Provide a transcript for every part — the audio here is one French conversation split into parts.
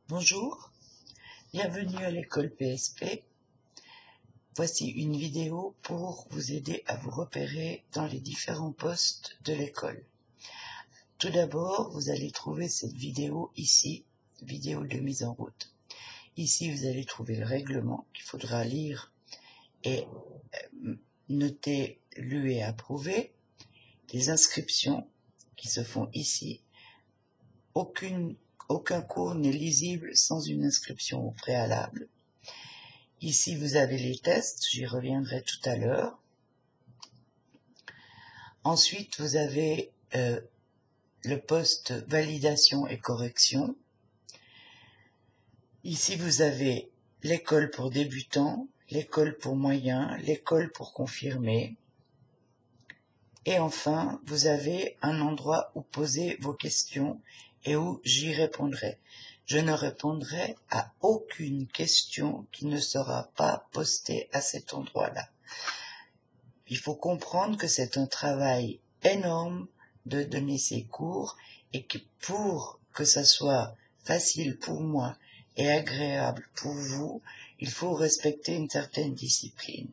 Bonjour, bienvenue à l'école PSP. Voici une vidéo pour vous aider à vous repérer dans les différents postes de l'école. Tout d'abord, vous allez trouver cette vidéo ici, vidéo de mise en route. Ici, vous allez trouver le règlement qu'il faudra lire et noter, lu et approuver. Les inscriptions qui se font ici. Aucun cours n'est lisible sans une inscription au préalable. Ici, vous avez les tests, j'y reviendrai tout à l'heure. Ensuite, vous avez le poste validation et correction. Ici, vous avez l'école pour débutants, l'école pour moyens, l'école pour confirmés. Et enfin, vous avez un endroit où poser vos questions et où j'y répondrai. Je ne répondrai à aucune question qui ne sera pas postée à cet endroit-là. Il faut comprendre que c'est un travail énorme de donner ces cours et que pour que ça soit facile pour moi et agréable pour vous, il faut respecter une certaine discipline.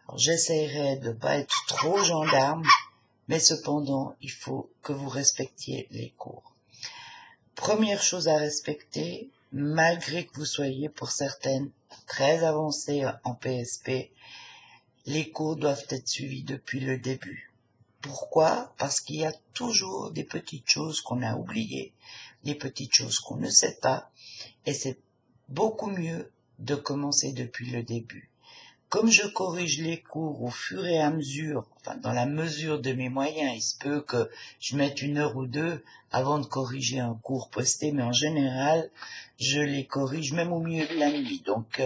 Alors, j'essaierai de ne pas être trop gendarme, mais cependant, il faut que vous respectiez les cours. Première chose à respecter, malgré que vous soyez pour certaines très avancées en PSP, les cours doivent être suivis depuis le début. Pourquoi? Parce qu'il y a toujours des petites choses qu'on a oubliées, des petites choses qu'on ne sait pas, et c'est beaucoup mieux de commencer depuis le début. Comme je corrige les cours au fur et à mesure, enfin dans la mesure de mes moyens, il se peut que je mette 1 heure ou 2 avant de corriger un cours posté, mais en général, je les corrige même au milieu de la nuit. Donc,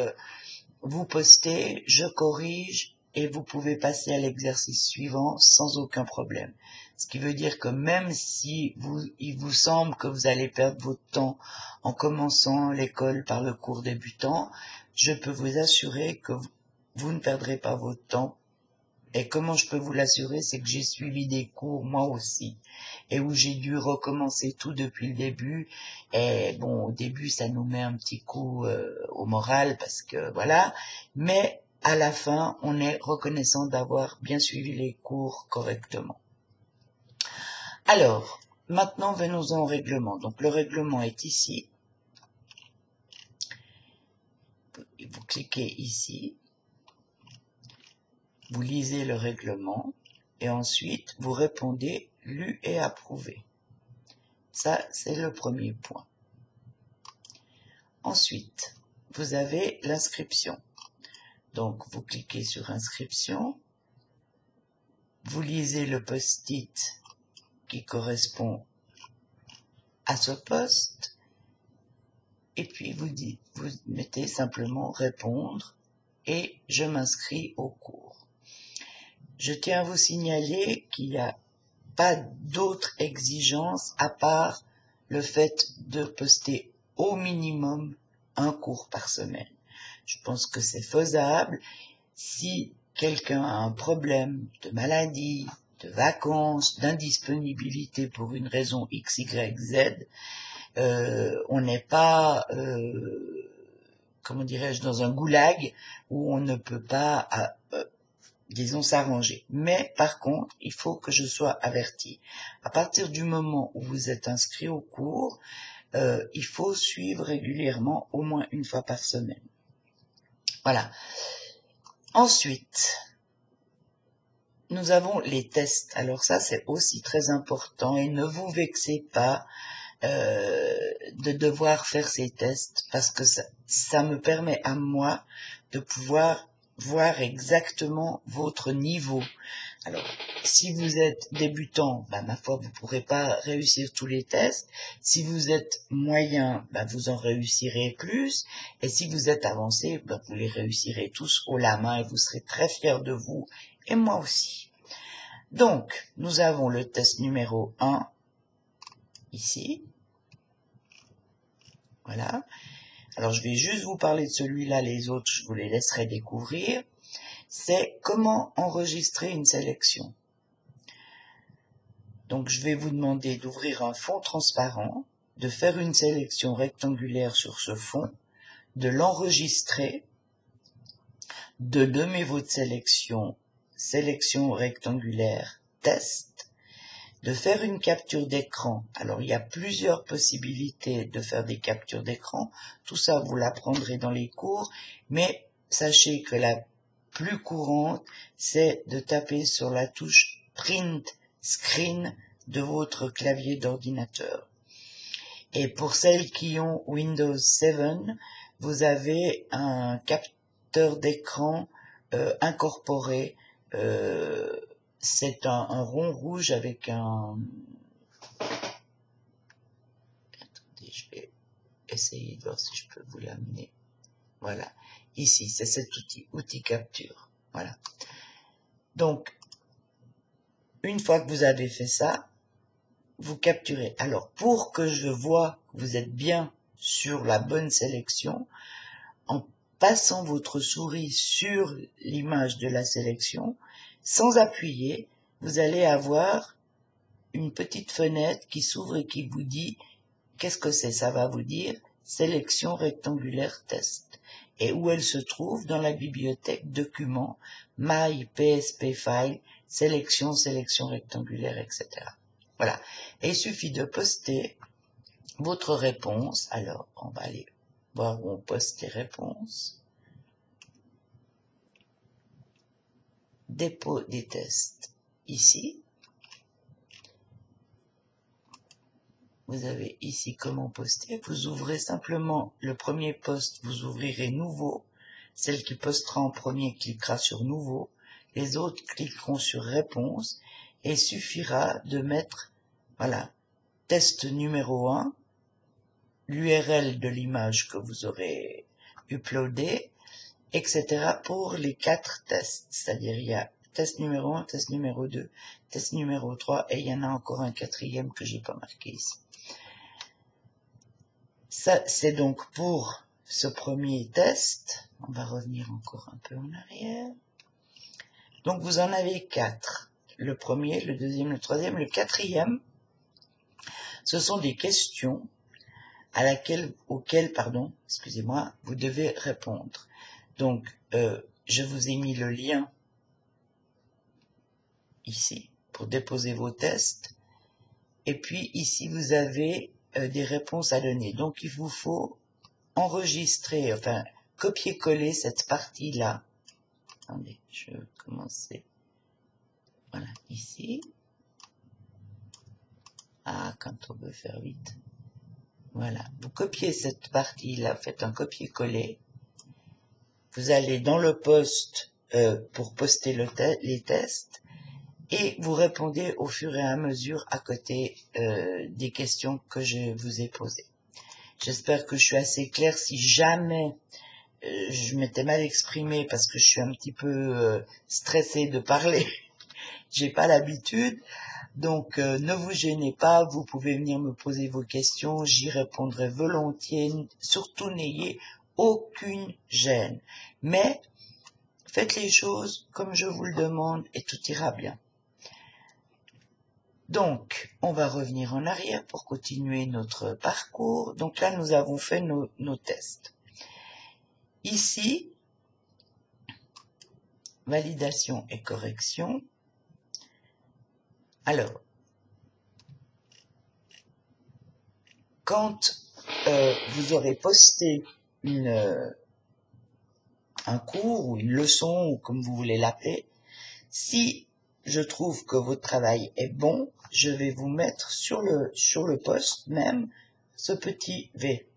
vous postez, je corrige, et vous pouvez passer à l'exercice suivant sans aucun problème. Ce qui veut dire que même si il vous semble que vous allez perdre votre temps en commençant l'école par le cours débutant, je peux vous assurer que vous ne perdrez pas votre temps. Et comment je peux vous l'assurer, c'est que j'ai suivi des cours moi aussi, et où j'ai dû recommencer tout depuis le début. Et bon, au début, ça nous met un petit coup au moral, parce que voilà, mais à la fin, on est reconnaissant d'avoir bien suivi les cours correctement. Alors, maintenant, venons-en au règlement. Donc, le règlement est ici. Vous cliquez ici. Vous lisez le règlement et ensuite vous répondez « lu et approuvé ». Ça, c'est le premier point. Ensuite, vous avez l'inscription. Donc, vous cliquez sur « Inscription ». Vous lisez le post-it qui correspond à ce poste. Et puis, vous mettez simplement « Répondre » et « Je m'inscris au cours ». Je tiens à vous signaler qu'il n'y a pas d'autres exigences à part le fait de poster au minimum un cours par semaine. Je pense que c'est faisable. Si quelqu'un a un problème de maladie, de vacances, d'indisponibilité pour une raison X, Y, Z, on n'est pas, comment dirais-je, dans un goulag où on ne peut pas disons s'arranger. Mais par contre, il faut que je sois averti. À partir du moment où vous êtes inscrit au cours, il faut suivre régulièrement au moins 1 fois par semaine. Voilà. Ensuite, nous avons les tests. Alors ça, c'est aussi très important et ne vous vexez pas de devoir faire ces tests parce que ça me permet à moi de pouvoir voir exactement votre niveau. Alors, si vous êtes débutant, ma foi, vous ne pourrez pas réussir tous les tests. Si vous êtes moyen, vous en réussirez plus. Et si vous êtes avancé, vous les réussirez tous haut la main et vous serez très fiers de vous. Et moi aussi. Donc, nous avons le test numéro 1, ici. Voilà. Alors, je vais juste vous parler de celui-là, les autres, je vous les laisserai découvrir. C'est comment enregistrer une sélection. Donc, je vais vous demander d'ouvrir un fond transparent. de faire une sélection rectangulaire sur ce fond, de l'enregistrer, de nommer votre sélection rectangulaire test, de faire une capture d'écran. Alors, il y a plusieurs possibilités de faire des captures d'écran. Tout ça, vous l'apprendrez dans les cours, mais sachez que la plus courante, c'est de taper sur la touche Print Screen de votre clavier d'ordinateur. Et pour celles qui ont Windows 7, vous avez un capteur d'écran incorporé. C'est un rond rouge avec un... Attendez, je vais essayer de voir si je peux vous l'amener. Voilà. Ici, c'est cet outil capture. Voilà. Donc, une fois que vous avez fait ça, vous capturez. Alors, pour que je vois que vous êtes bien sur la bonne sélection, en passant votre souris sur l'image de la sélection, sans appuyer, vous allez avoir une petite fenêtre qui s'ouvre et qui vous dit, qu'est-ce que c'est? Ça va vous dire sélection rectangulaire test. Et où elle se trouve? Dans la bibliothèque documents, my PSP file, sélection rectangulaire, etc. Voilà. Et il suffit de poster votre réponse. Alors, on va aller voir où on poste les réponses. Dépôt des tests. Ici. Vous avez ici comment poster. Vous ouvrez simplement le premier poste. Vous ouvrirez nouveau. Celle qui postera en premier cliquera sur nouveau. Les autres cliqueront sur réponse. Et il suffira de mettre, voilà, test numéro 1, l'URL de l'image que vous aurez uploadée, etc. pour les 4 tests. C'est-à-dire, il y a test numéro 1, test numéro 2, test numéro 3, et il y en a encore un 4e que j'ai pas marqué ici. Ça, c'est donc pour ce premier test. On va revenir encore un peu en arrière. Donc, vous en avez 4. Le premier, le deuxième, le troisième, le 4e. Ce sont des questions auxquelles, excusez-moi, vous devez répondre. Donc, je vous ai mis le lien ici pour déposer vos tests. Et puis ici, vous avez des réponses à donner. Donc, il vous faut enregistrer, enfin, copier-coller cette partie-là. Attendez, je vais commencer. Voilà, ici. Ah, quand on veut faire vite. Voilà, vous copiez cette partie-là, faites un copier-coller. Vous allez dans le poste pour poster les tests et vous répondez au fur et à mesure à côté des questions que je vous ai posées. J'espère que je suis assez claire. Si jamais je m'étais mal exprimée parce que je suis un petit peu stressée de parler, j'ai pas l'habitude. Donc, ne vous gênez pas, vous pouvez venir me poser vos questions, j'y répondrai volontiers. Surtout, n'ayez aucune gêne. Mais, faites les choses comme je vous le demande et tout ira bien. Donc, on va revenir en arrière pour continuer notre parcours. Donc là, nous avons fait nos tests. Ici, validation et correction. Alors, quand vous aurez posté un cours ou une leçon, ou comme vous voulez l'appeler, si je trouve que votre travail est bon, je vais vous mettre sur le poste même ce petit V.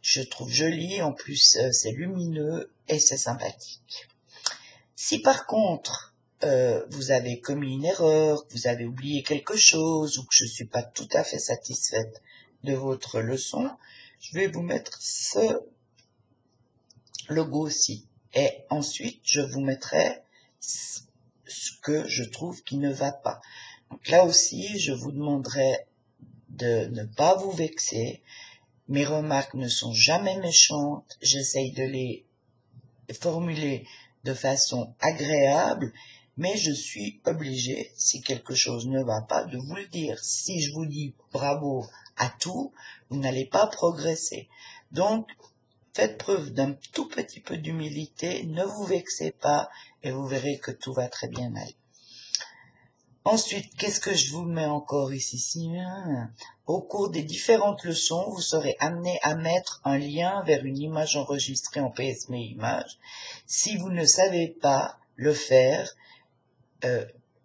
Je trouve joli, en plus c'est lumineux et c'est sympathique. Si par contre vous avez commis une erreur, que vous avez oublié quelque chose ou que je ne suis pas tout à fait satisfaite de votre leçon, je vais vous mettre ce logo-ci. Et ensuite, je vous mettrai ce que je trouve qui ne va pas. Donc là aussi, je vous demanderai de ne pas vous vexer. Mes remarques ne sont jamais méchantes. J'essaye de les formuler de façon agréable, mais je suis obligée, si quelque chose ne va pas, de vous le dire. Si je vous dis bravo à tout, vous n'allez pas progresser. Donc, faites preuve d'un tout petit peu d'humilité, ne vous vexez pas et vous verrez que tout va très bien aller. Ensuite, qu'est-ce que je vous mets encore ici? Au cours des différentes leçons, vous serez amené à mettre un lien vers une image enregistrée en PSME Image. Si vous ne savez pas le faire,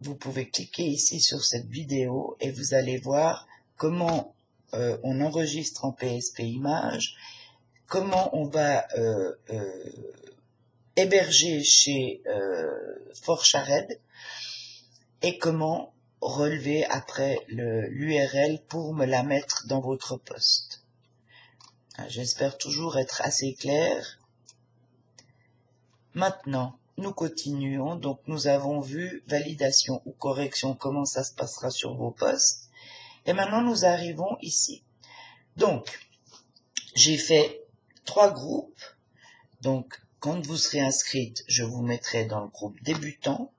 vous pouvez cliquer ici sur cette vidéo et vous allez voir comment on enregistre en PSP Image, comment on va héberger chez ForShared et comment relever après l'URL pour me la mettre dans votre poste. J'espère toujours être assez clair. Maintenant, nous continuons. Donc, nous avons vu validation ou correction, comment ça se passera sur vos postes. Et maintenant, nous arrivons ici. Donc, j'ai fait 3 groupes. Donc, quand vous serez inscrite, je vous mettrai dans le groupe débutant.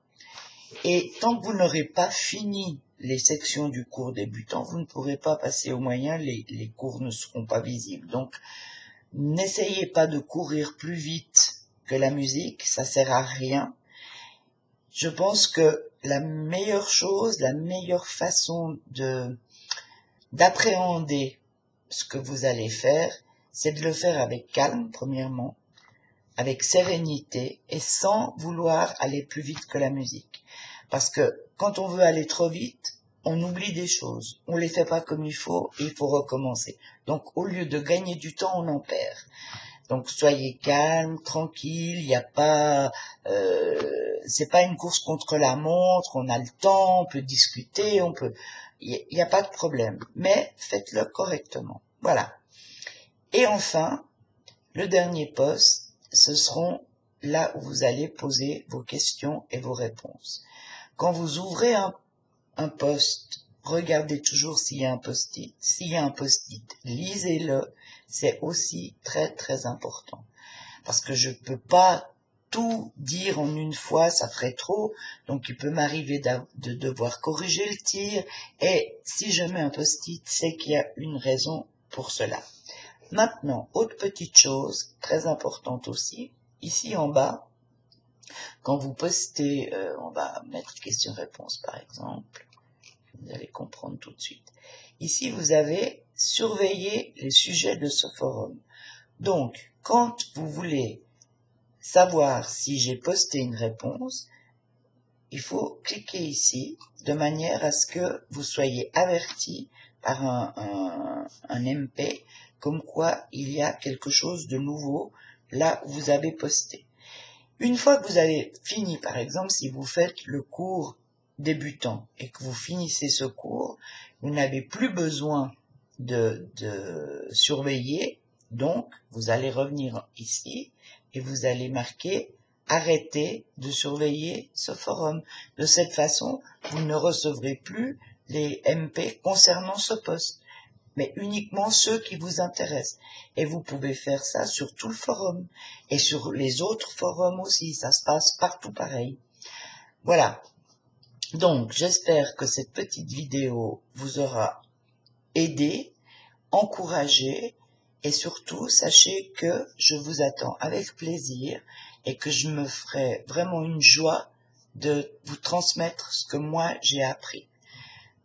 Et tant que vous n'aurez pas fini les sections du cours débutant, vous ne pourrez pas passer au moyen, les cours ne seront pas visibles. Donc, n'essayez pas de courir plus vite que la musique, ça sert à rien. Je pense que la meilleure chose, la meilleure façon d'appréhender ce que vous allez faire, c'est de le faire avec calme, premièrement, avec sérénité et sans vouloir aller plus vite que la musique. Parce que quand on veut aller trop vite, on oublie des choses. On les fait pas comme il faut et il faut recommencer. Donc, au lieu de gagner du temps, on en perd. Donc, soyez calme, tranquille. Il n'y a pas, c'est pas une course contre la montre. On a le temps, on peut discuter, il n'y a pas de problème. Mais faites-le correctement. Voilà. Et enfin, le dernier poste, ce seront là où vous allez poser vos questions et vos réponses. Quand vous ouvrez un post, regardez toujours s'il y a un post-it. S'il y a un post-it, lisez-le. C'est aussi très très important. Parce que je peux pas tout dire en une fois, ça ferait trop. Donc il peut m'arriver de devoir corriger le tir. Et si je mets un post-it, c'est qu'il y a une raison pour cela. Maintenant, autre petite chose, très importante aussi, ici en bas, quand vous postez, on va mettre question-réponse par exemple, vous allez comprendre tout de suite. Ici, vous avez surveillé les sujets de ce forum. Donc, quand vous voulez savoir si j'ai posté une réponse, il faut cliquer ici de manière à ce que vous soyez averti par un MP comme quoi il y a quelque chose de nouveau là où vous avez posté. Une fois que vous avez fini, par exemple, si vous faites le cours débutant et que vous finissez ce cours, vous n'avez plus besoin de surveiller, donc vous allez revenir ici et vous allez marquer « Arrêtez de surveiller ce forum ». De cette façon, vous ne recevrez plus les MP concernant ce poste, mais uniquement ceux qui vous intéressent. Et vous pouvez faire ça sur tout le forum. Et sur les autres forums aussi, ça se passe partout pareil. Voilà. Donc, j'espère que cette petite vidéo vous aura aidé, encouragé, et surtout, sachez que je vous attends avec plaisir et que je me ferai vraiment une joie de vous transmettre ce que moi j'ai appris.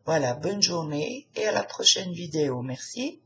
Voilà, bonne journée et à la prochaine vidéo. Merci.